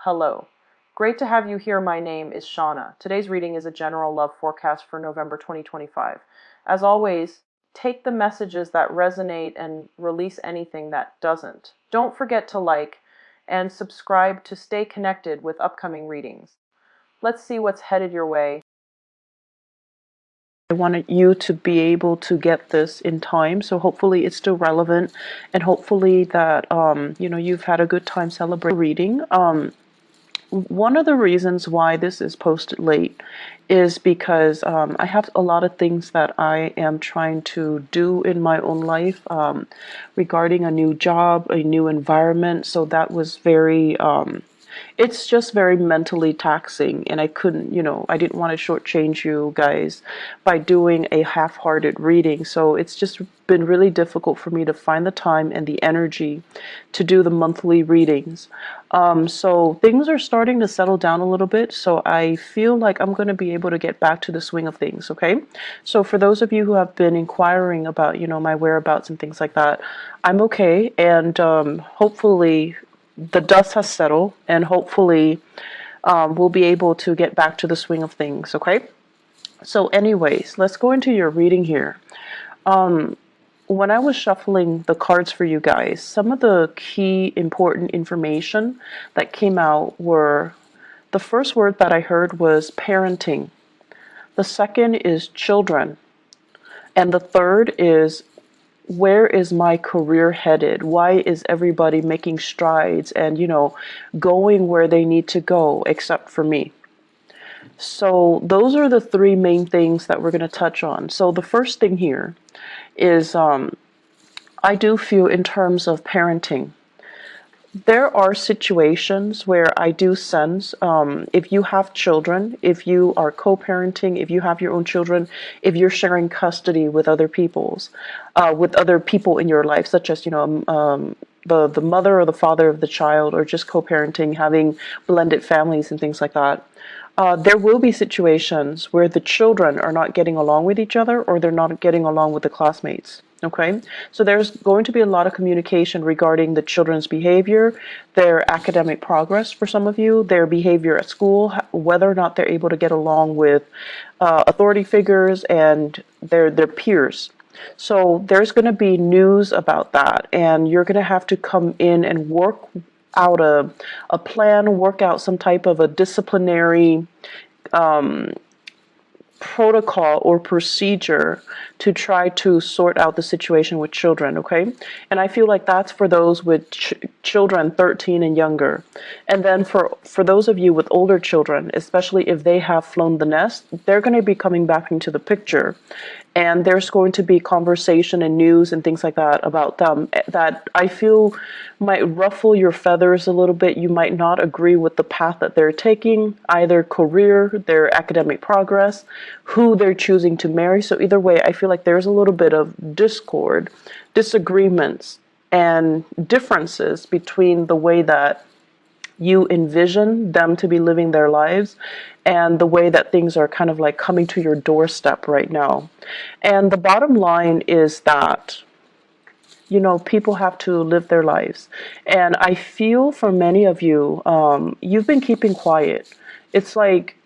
Hello. Great to have you here. My name is Shauna. Today's reading is a general love forecast for November 2025. As always, take the messages that resonate and release anything that doesn't. Don't forget to like and subscribe to stay connected with upcoming readings. Let's see what's headed your way. I wanted you to be able to get this in time, so hopefully it's still relevant, and hopefully that you've had a good time celebrating reading. One of the reasons why this is posted late is because I have a lot of things that I am trying to do in my own life regarding a new job, a new environment. So that was very it's just very mentally taxing, and I couldn't, I didn't want to shortchange you guys by doing a half-hearted reading. So it's just been really difficult for me to find the time and the energy to do the monthly readings. So things are starting to settle down a little bit, so I feel like I'm going to be able to get back to the swing of things, okay? So for those of you who have been inquiring about, my whereabouts and things like that, I'm okay, and hopefully the dust has settled, and hopefully we'll be able to get back to the swing of things, okay? So anyways, let's go into your reading here. When I was shuffling the cards for you guys, some of the key important information that came out were, the first word that I heard was parenting. The second is children. And the third is, where is my career headed? Why is everybody making strides and, going where they need to go except for me? So those are the three main things that we're going to touch on. So the first thing here is I do feel in terms of parenting. There are situations where I do sense if you have children, if you are co-parenting, if you have your own children, if you're sharing custody with other people in your life, such as the mother or the father of the child, or just co-parenting, having blended families and things like that. There will be situations where the children are not getting along with each other, or they're not getting along with the classmates. Okay, so there's going to be a lot of communication regarding the children's behavior, their academic progress for some of you, their behavior at school, whether or not they're able to get along with authority figures and their peers. So there's going to be news about that, and you're going to have to come in and work out a plan, work out some type of a disciplinary protocol or procedure to try to sort out the situation with children, okay? And I feel like that's for those with children 13 and younger. And then for those of you with older children, especially if they have flown the nest, they're going to be coming back into the picture. And there's going to be conversation and news and things like that about them that I feel might ruffle your feathers a little bit. You might not agree with the path that they're taking, either career, their academic progress, who they're choosing to marry. So either way, I feel like there's a little bit of discord, disagreements, and differences between the way that you envision them to be living their lives and the way that things are kind of like coming to your doorstep right now. And the bottom line is that, people have to live their lives. And I feel for many of you, you've been keeping quiet. It's like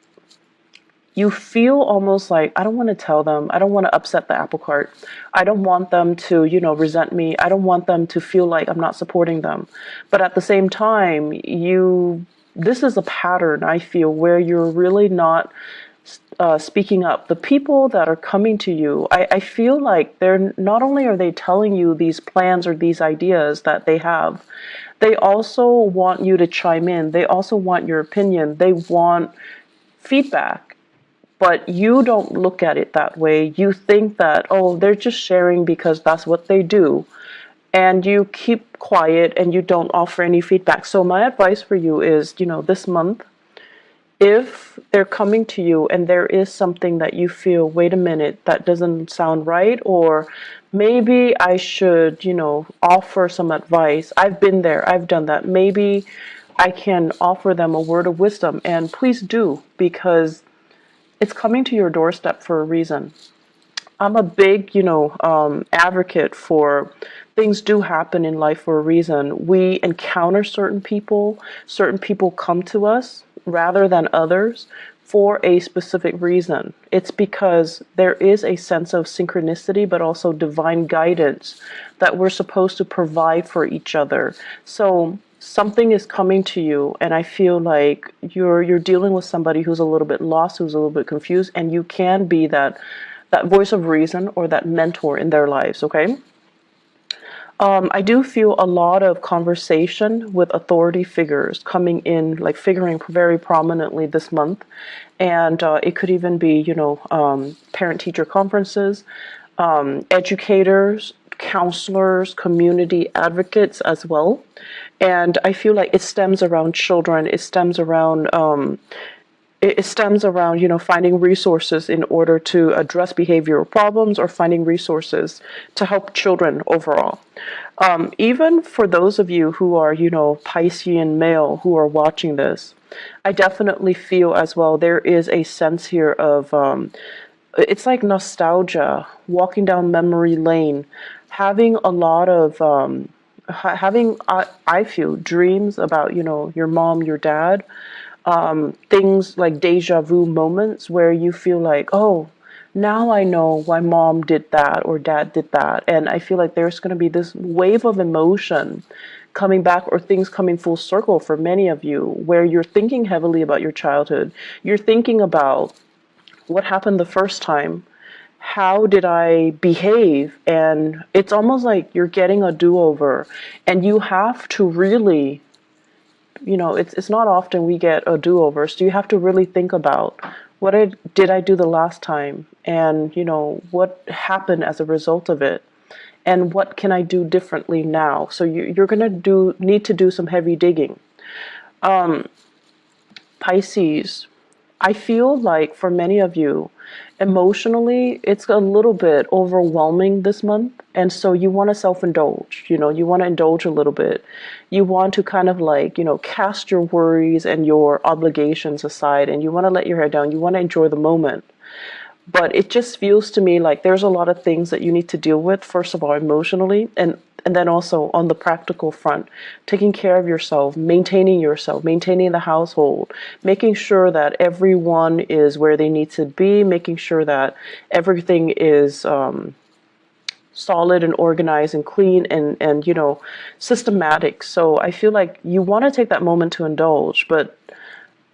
you feel almost like, I don't want to tell them. I don't want to upset the apple cart. I don't want them to, resent me. I don't want them to feel like I'm not supporting them. But at the same time, this is a pattern, I feel, where you're really not speaking up. The people that are coming to you, I feel like they're not only are they telling you these plans or these ideas that they have, they also want you to chime in. They also want your opinion. They want feedback. But you don't look at it that way. You think that, oh, they're just sharing because that's what they do. And you keep quiet and you don't offer any feedback. So my advice for you is, this month, if they're coming to you and there is something that you feel, wait a minute, that doesn't sound right, or maybe I should, offer some advice. I've been there. I've done that. Maybe I can offer them a word of wisdom. And please do, because it's coming to your doorstep for a reason. I'm a big, advocate for things do happen in life for a reason. We encounter certain people come to us rather than others for a specific reason. It's because there is a sense of synchronicity, but also divine guidance that we're supposed to provide for each other. So something is coming to you, and I feel like you're dealing with somebody who's a little bit lost, who's a little bit confused, and you can be that voice of reason or that mentor in their lives, okay? I do feel a lot of conversation with authority figures coming in, like figuring very prominently this month. And it could even be, parent teacher conferences, educators, counselors, community advocates as well. And I feel like it stems around children, it stems around, finding resources in order to address behavioral problems or finding resources to help children overall. Even for those of you who are, Piscean male who are watching this, I definitely feel as well there is a sense here of, it's like nostalgia, walking down memory lane, having a lot of, having, I feel, dreams about, your mom, your dad, things like deja vu moments where you feel like, oh, now I know why mom did that or dad did that. And I feel like there's going to be this wave of emotion coming back or things coming full circle for many of you where you're thinking heavily about your childhood. You're thinking about what happened the first time. How did I behave? And it's almost like you're getting a do-over, and you have to really, it's not often we get a do-over, so you have to really think about what did I do the last time, and what happened as a result of it, and what can I do differently now. So you're gonna need to do some heavy digging. Pisces, I feel like for many of you, emotionally, it's a little bit overwhelming this month. And so you want to self indulge, you want to indulge a little bit. You want to kind of like, cast your worries and your obligations aside, and you want to let your hair down. You want to enjoy the moment. But it just feels to me like there's a lot of things that you need to deal with, first of all, emotionally, and then also on the practical front, taking care of yourself, maintaining the household, making sure that everyone is where they need to be, making sure that everything is solid and organized and clean and systematic. So I feel like you want to take that moment to indulge, but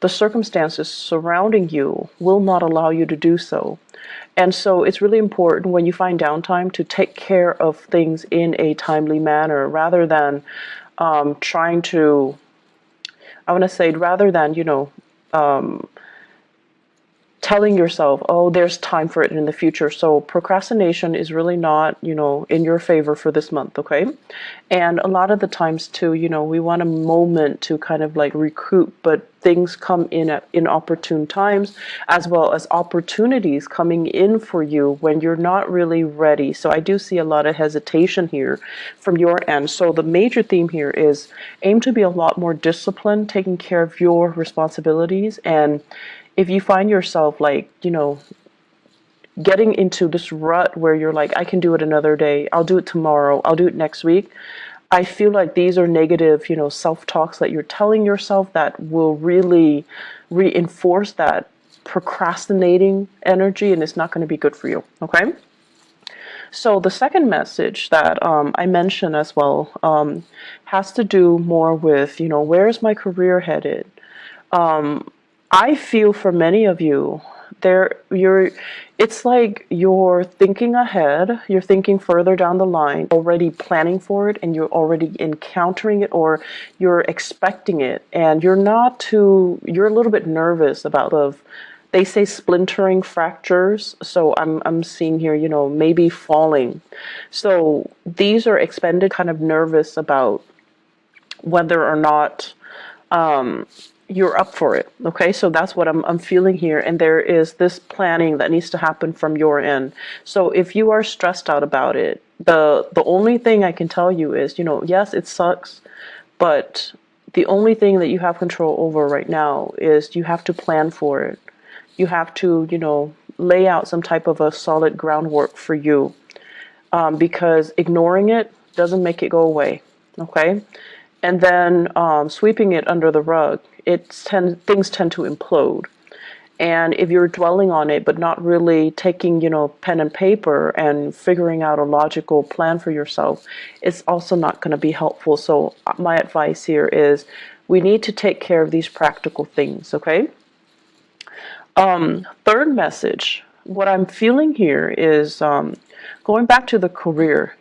the circumstances surrounding you will not allow you to do so. And so it's really important when you find downtime to take care of things in a timely manner rather than trying to, I want to say, rather than, telling yourself, oh, there's time for it in the future. So procrastination is really not, in your favor for this month, okay? And a lot of the times too, we want a moment to kind of like recoup, but things come in at inopportune times, as well as opportunities coming in for you when you're not really ready. So I do see a lot of hesitation here from your end. So the major theme here is aim to be a lot more disciplined, taking care of your responsibilities. And if you find yourself like, getting into this rut where you're like, I can do it another day, I'll do it tomorrow, I'll do it next week, I feel like these are negative, self-talks that you're telling yourself that will really reinforce that procrastinating energy, and it's not going to be good for you, okay? So the second message that I mentioned as well has to do more with, where's my career headed? I feel for many of you, it's like you're thinking ahead, you're thinking further down the line, already planning for it, and you're already encountering it, or you're expecting it, and you're a little bit nervous about they say splintering fractures. So I'm seeing here, maybe falling. So these are expended, kind of nervous about whether or not you're up for it. Okay, so that's what I'm feeling here, and there is this planning that needs to happen from your end. So if you are stressed out about it, the only thing I can tell you is, yes, it sucks, but the only thing that you have control over right now is you have to plan for it. You have to, lay out some type of a solid groundwork for you, because ignoring it doesn't make it go away. Okay, and then sweeping it under the rug, things tend to implode. And if you're dwelling on it but not really taking, pen and paper and figuring out a logical plan for yourself, it's also not going to be helpful. So my advice here is we need to take care of these practical things, okay? Third message, what I'm feeling here is going back to the career,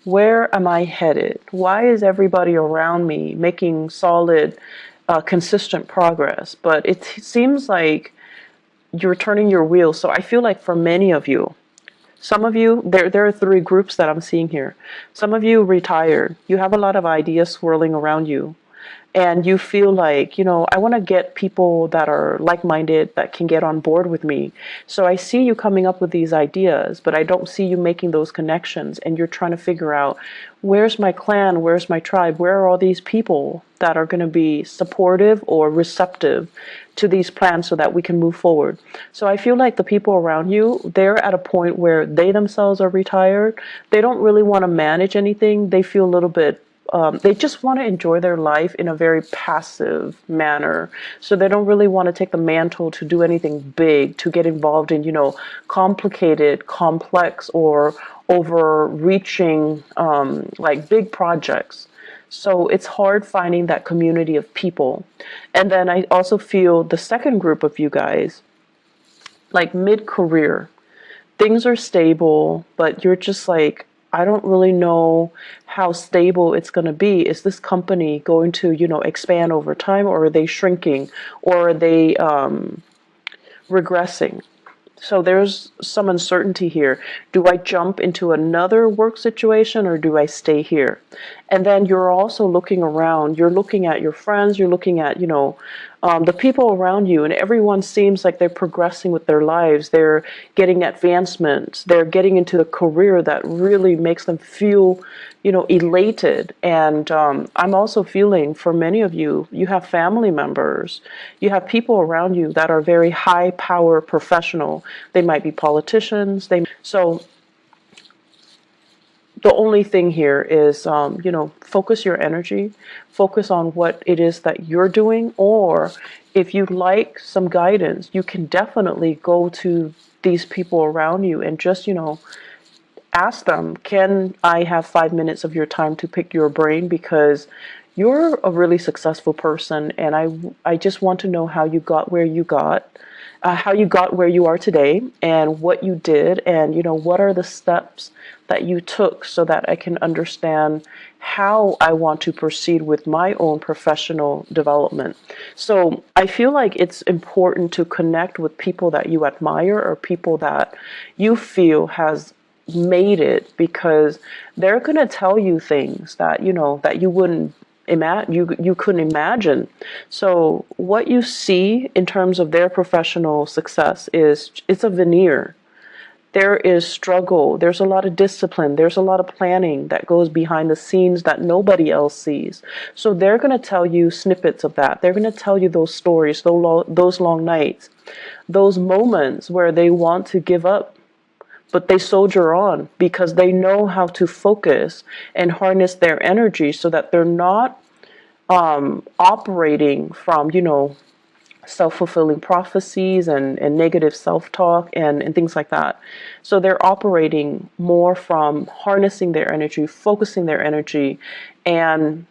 where am I headed? Why is everybody around me making solid, consistent progress? But it seems like you're turning your wheels. So I feel like for many of you, some of you, there are three groups that I'm seeing here. Some of you retired. You have a lot of ideas swirling around you. And you feel like, I want to get people that are like-minded that can get on board with me. So I see you coming up with these ideas, but I don't see you making those connections. And you're trying to figure out, where's my clan? Where's my tribe? Where are all these people that are going to be supportive or receptive to these plans so that we can move forward? So I feel like the people around you, they're at a point where they themselves are retired. They don't really want to manage anything. They feel a little bit they just want to enjoy their life in a very passive manner. So they don't really want to take the mantle to do anything big, to get involved in, complicated, complex, or overreaching, like big projects. So it's hard finding that community of people. And then I also feel the second group of you guys, like mid-career, things are stable, but you're just like, I don't really know how stable it's going to be. Is this company going to, expand over time, or are they shrinking, or are they regressing? So there's some uncertainty here. Do I jump into another work situation, or do I stay here? And then you're also looking around. You're looking at your friends. You're looking at, the people around you, and everyone seems like they're progressing with their lives. They're getting advancements. They're getting into a career that really makes them feel, elated. And I'm also feeling, for many of you, you have family members. You have people around you that are very high power professional. They might be politicians. So the only thing here is, focus your energy, focus on what it is that you're doing, or if you'd like some guidance, you can definitely go to these people around you and just, ask them, can I have 5 minutes of your time to pick your brain? Because you're a really successful person, and I just want to know how you got where you got. How you got where you are today, and what you did, and what are the steps that you took, so that I can understand how I want to proceed with my own professional development. So I feel like it's important to connect with people that you admire, or people that you feel has made it, because they're going to tell you things that that you wouldn't you couldn't imagine. So what you see in terms of their professional success it's a veneer. There is struggle, there's a lot of discipline, there's a lot of planning that goes behind the scenes that nobody else sees. So they're going to tell you snippets of that. They're going to tell you those stories, those long nights, those moments where they want to give up, but they soldier on because they know how to focus and harness their energy so that they're not operating from, self-fulfilling prophecies and negative self-talk and things like that. So they're operating more from harnessing their energy, focusing their energy, and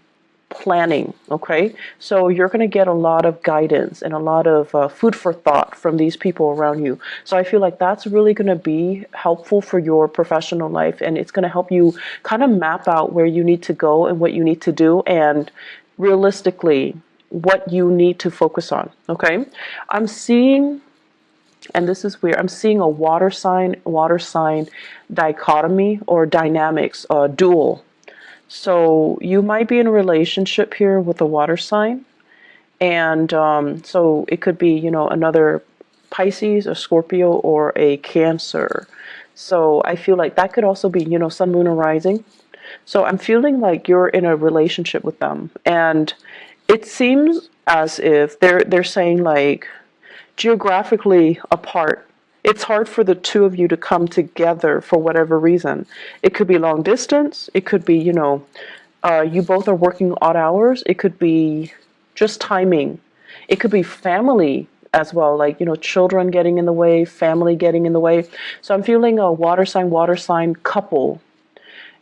planning. Okay, so you're going to get a lot of guidance and a lot of food for thought from these people around you. So I feel like that's really going to be helpful for your professional life, and it's going to help you kind of map out where you need to go and what you need to do, and realistically what you need to focus on. Okay, I'm seeing, and this is weird, I'm seeing a water sign dichotomy or dynamics, dual. So you might be in a relationship here with a water sign, and so it could be, another Pisces, a Scorpio, or a Cancer. So I feel like that could also be, Sun, Moon, or Rising. So I'm feeling like you're in a relationship with them, and it seems as if they're saying like geographically apart. it's hard for the two of you to come together for whatever reason. It could be long distance. It could be, you both are working odd hours. It could be just timing. It could be family as well, like, children getting in the way, family getting in the way. So I'm feeling a water sign couple.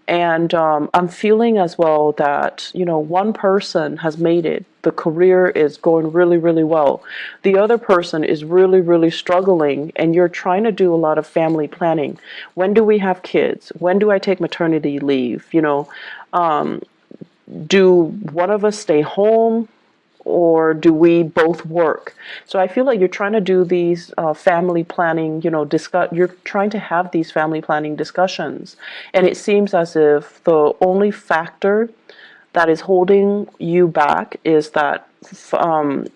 And I'm feeling as well that, one person has made it. The career is going really, really well. The other person is really, really struggling, and you're trying to do a lot of family planning. When do we have kids? When do I take maternity leave? Do one of us stay home? Or do we both work? So I feel like you're trying to do these family planning, you're trying to have these family planning discussions. And it seems as if the only factor that is holding you back is that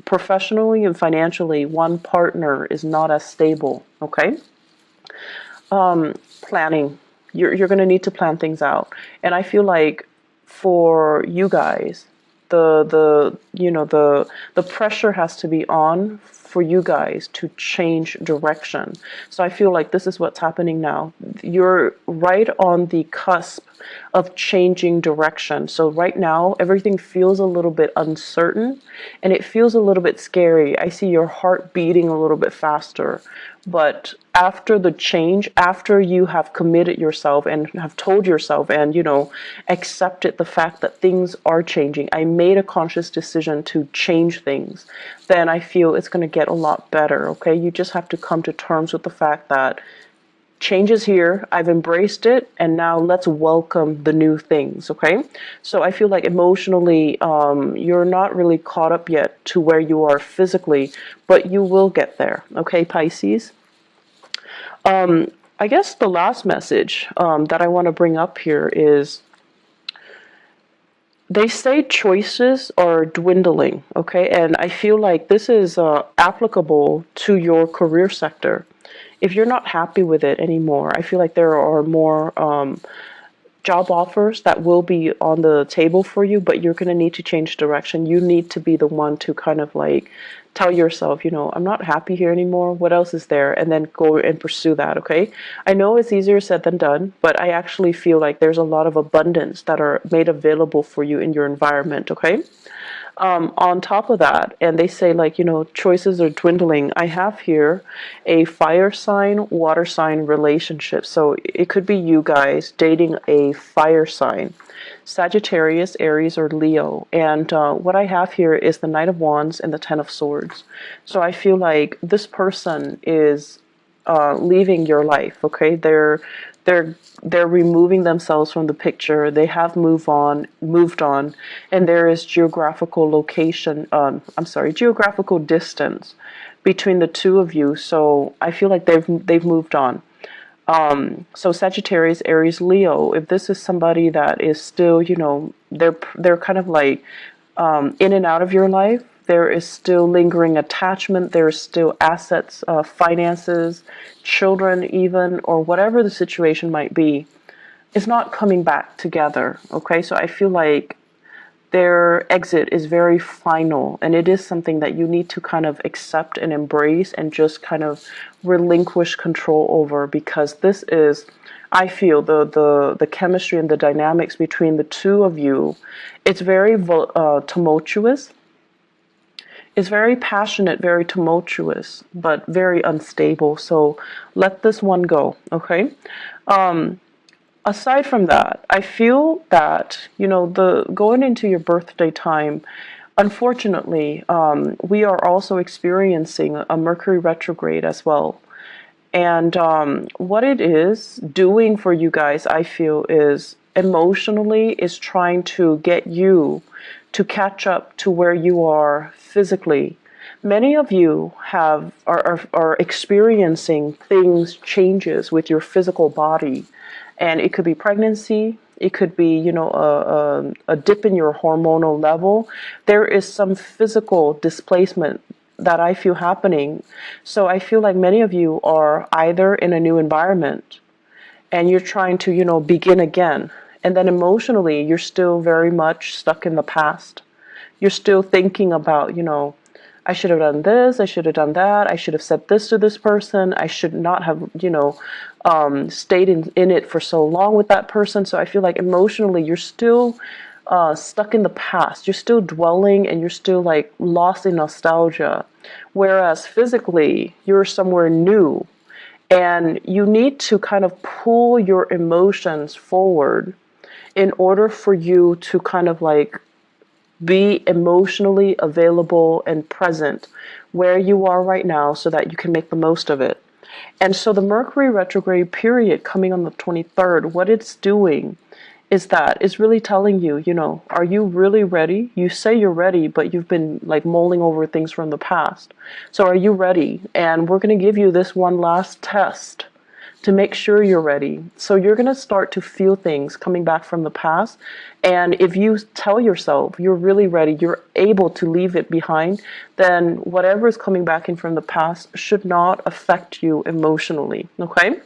professionally and financially, one partner is not as stable, okay? Planning. You're going to need to plan things out. And I feel like for you guys, the pressure has to be on for you guys to change direction. So I feel like this is what's happening now. You're right on the cusp of changing direction. So right now everything feels a little bit uncertain and it feels a little bit scary. I see your heart beating a little bit faster. But after the change, after you have committed yourself and have told yourself and, accepted the fact that things are changing, I made a conscious decision to change things, then I feel it's going to get a lot better, okay? You just have to come to terms with the fact that change is here, I've embraced it, and now let's welcome the new things, okay? So I feel like emotionally, you're not really caught up yet to where you are physically, but you will get there, okay, Pisces? I guess the last message that I want to bring up here is they say choices are dwindling, okay? And I feel like this is applicable to your career sector. If you're not happy with it anymore, I feel like there are more job offers that will be on the table for you, but you're going to need to change direction. You need to be the one to kind of like tell yourself, I'm not happy here anymore. What else is there? And then go and pursue that, okay? I know it's easier said than done, but I actually feel like there's a lot of abundance that are made available for you in your environment, okay? On top of that, and they say like, choices are dwindling. I have here a fire sign, water sign relationship. So it could be you guys dating a fire sign, Sagittarius, Aries, or Leo. And what I have here is the Knight of Wands and the Ten of Swords. So I feel like this person is leaving your life, okay? They're removing themselves from the picture. They have moved on, and there is geographical distance between the two of you. So I feel like they've moved on. So Sagittarius, Aries, Leo, if this is somebody that is still, they're kind of like in and out of your life, there is still lingering attachment, there's still assets, finances, children even, or whatever the situation might be, it's not coming back together, okay? So I feel like their exit is very final, and it is something that you need to kind of accept and embrace and just kind of relinquish control over, because this is, I feel, the chemistry and the dynamics between the two of you, it's very tumultuous. It's very passionate, very tumultuous, but very unstable. So let this one go, okay? Aside from that, I feel that, the going into your birthday time, unfortunately, we are also experiencing a Mercury retrograde as well. And what it is doing for you guys, I feel, is emotionally is trying to get you to catch up to where you are physically. Many of you are experiencing changes with your physical body, and it could be pregnancy. It could be, a dip in your hormonal level. There is some physical displacement that I feel happening. So I feel like many of you are either in a new environment and you're trying to, begin again. And then emotionally, you're still very much stuck in the past. You're still thinking about, I should have done this, I should have done that, I should have said this to this person, I should not have, stayed in it for so long with that person. So I feel like emotionally you're still stuck in the past. You're still dwelling and you're still like lost in nostalgia. Whereas physically, you're somewhere new. And you need to kind of pull your emotions forward in order for you to kind of like be emotionally available and present where you are right now so that you can make the most of it. And so the Mercury retrograde period coming on the 23rd, what it's doing is that it's really telling you, are you really ready? You say you're ready, but you've been like mulling over things from the past. So are you ready? And we're going to give you this one last test to make sure you're ready. So you're going to start to feel things coming back from the past. And if you tell yourself you're really ready, you're able to leave it behind, then whatever is coming back in from the past should not affect you emotionally. Okay?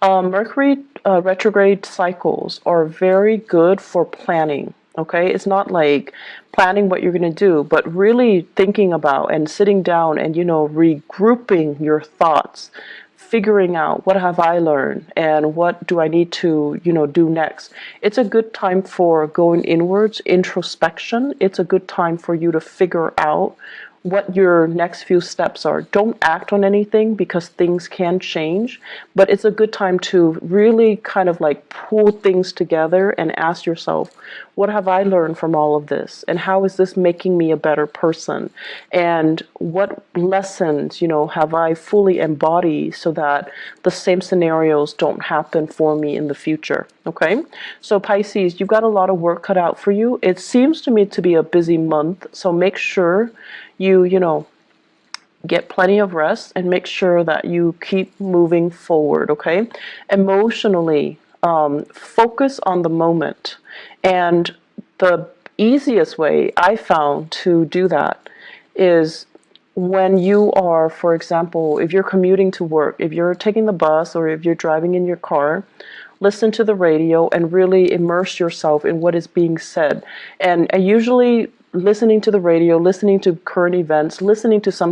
Mercury retrograde cycles are very good for planning. Okay, it's not like planning what you're going to do, but really thinking about and sitting down and, regrouping your thoughts, figuring out what have I learned and what do I need to, do next. It's a good time for going inwards, introspection. It's a good time for you to figure out what your next few steps are. Don't act on anything because things can change, but it's a good time to really kind of like pull things together and ask yourself, what have I learned from all of this? And how is this making me a better person? And what lessons, have I fully embodied so that the same scenarios don't happen for me in the future? Okay? So Pisces, you've got a lot of work cut out for you. It seems to me to be a busy month, so make sure you get plenty of rest and make sure that you keep moving forward, okay? Emotionally, focus on the moment. And the easiest way I found to do that is when you are, for example, if you're commuting to work, if you're taking the bus or if you're driving in your car, listen to the radio and really immerse yourself in what is being said. And usually listening to the radio, listening to current events, listening to something